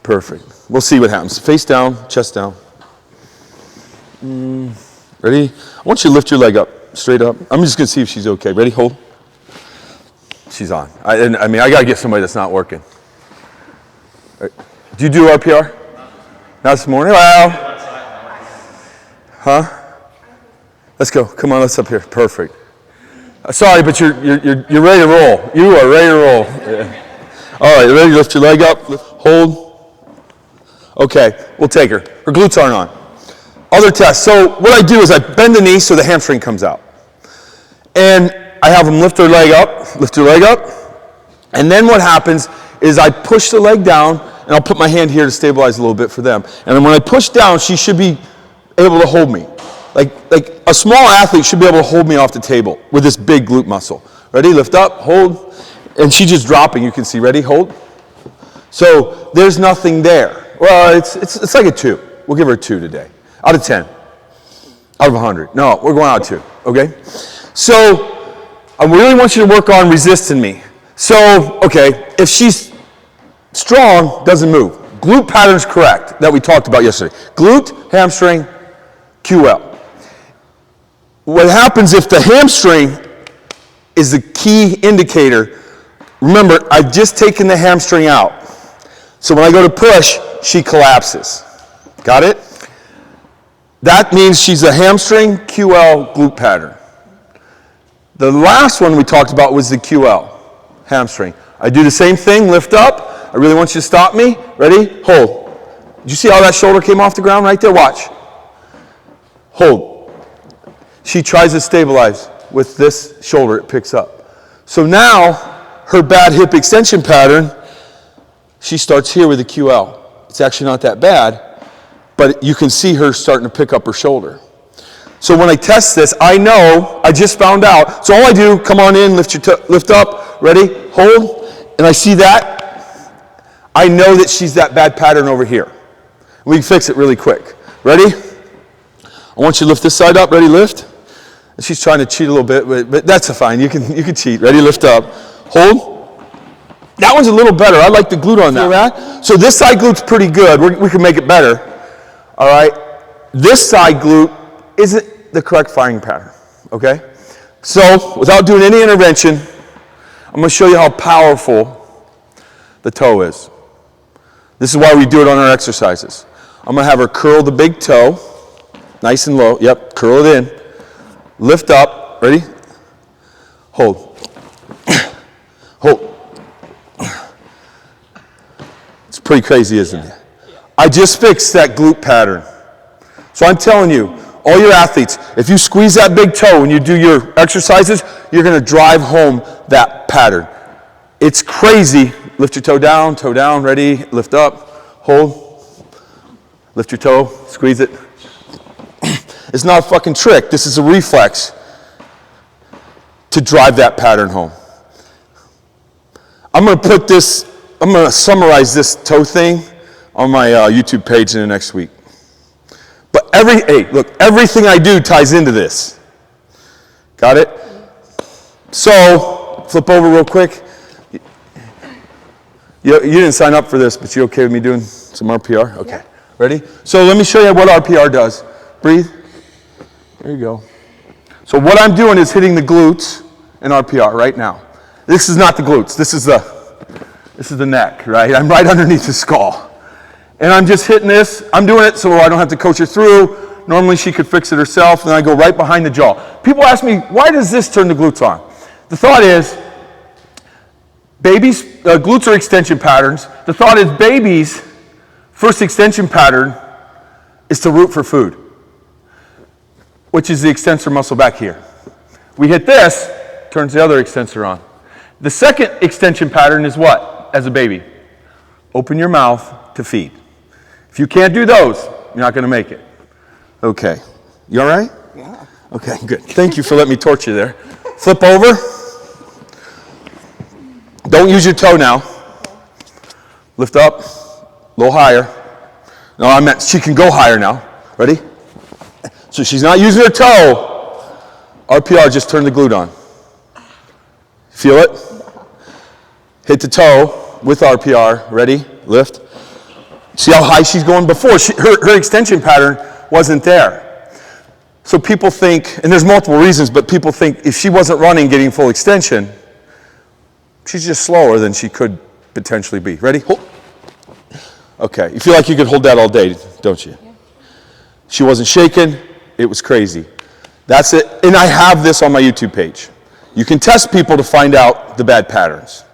Perfect. We'll see what happens. Face down, chest down. Ready? I want you to lift your leg up, straight up. I'm just going to see if she's okay. Ready? Hold. She's on. I got to get somebody that's not working. Right. Do you do RPR? Not this morning? Well. Huh? Let's go. Come on, let's up here. Perfect. Sorry, but you're ready to roll. You are ready to roll. Yeah. All right, ready? Lift your leg up. Hold. Okay, we'll take her. Her glutes aren't on. Other test. So what I do is I bend the knee so the hamstring comes out. And I have them lift their leg up, and then what happens is I push the leg down, and I'll put my hand here to stabilize a little bit for them. And then when I push down, she should be able to hold me. Like a small athlete should be able to hold me off the table with this big glute muscle. Ready? Lift up, hold. And she's just dropping, you can see. Ready? Hold. So there's nothing there. Well, it's like a 2. We'll give her a 2 today. Out of 10. Out of 100. No, we're going out of 2. Okay? So I really want you to work on resisting me. So, okay, if she's strong, doesn't move. Glute pattern's correct that we talked about yesterday. Glute, hamstring, QL. What happens if the hamstring is the key indicator? Remember, I've just taken the hamstring out. So when I go to push, she collapses. Got it? That means she's a hamstring, QL, glute pattern. The last one we talked about was the QL, hamstring. I do the same thing, lift up. I really want you to stop me. Ready? Hold. Did you see how that shoulder came off the ground right there? Watch. Hold. She tries to stabilize with this shoulder, it picks up. So now, her bad hip extension pattern, she starts here with a QL. It's actually not that bad, but you can see her starting to pick up her shoulder. So when I test this, I know, I just found out. So all I do, come on in, lift up, ready, hold, and I see that. I know that she's that bad pattern over here. We can fix it really quick. Ready? I want you to lift this side up. Ready, lift. And she's trying to cheat a little bit, but that's fine. You can cheat. Ready, lift up. Hold. That one's a little better. I like the glute on that. So this side glute's pretty good. We can make it better. All right. This side glute isn't the correct firing pattern. Okay. So without doing any intervention, I'm going to show you how powerful the toe is. This is why we do it on our exercises. I'm going to have her curl the big toe, nice and low. Yep. Curl it in. Lift up. Ready? Hold. Hold. It's pretty crazy, isn't it? I just fixed that glute pattern. So I'm telling you, all your athletes, if you squeeze that big toe when you do your exercises, you're going to drive home that pattern. It's crazy. Lift your toe down, ready, lift up, hold. Lift your toe, squeeze it. It's not a fucking trick. This is a reflex to drive that pattern home. I'm going to summarize this toe thing on my YouTube page in the next week. But everything I do ties into this. Got it? So, flip over real quick. You didn't sign up for this, but you okay with me doing some RPR? Okay. Ready? So let me show you what RPR does. Breathe. There you go. So what I'm doing is hitting the glutes in RPR right now. This is not the glutes. This is the neck, right? I'm right underneath the skull. And I'm just hitting this. I'm doing it so I don't have to coach her through. Normally she could fix it herself, and then I go right behind the jaw. People ask me, why does this turn the glutes on? The thought is, babies, glutes are extension patterns. The thought is babies' first extension pattern is to root for food, which is the extensor muscle back here. We hit this, turns the other extensor on. The second extension pattern is what, as a baby? Open your mouth to feed. If you can't do those, you're not going to make it. Okay. You all right? Yeah. Okay, good. Thank you for letting me torture you there. Flip over. Don't use your toe now. Lift up. A little higher. No, I meant she can go higher now. Ready? So she's not using her toe. RPR, just turn the glute on. Feel it? Hit the toe with RPR. Ready? Lift. See how high she's going before? Her extension pattern wasn't there. So people think, and there's multiple reasons, but people think if she wasn't running getting full extension, she's just slower than she could potentially be. Ready? Hold. Okay, you feel like you could hold that all day, don't you? Yeah. She wasn't shaking. It was crazy. That's it. And I have this on my YouTube page. You can test people to find out the bad patterns.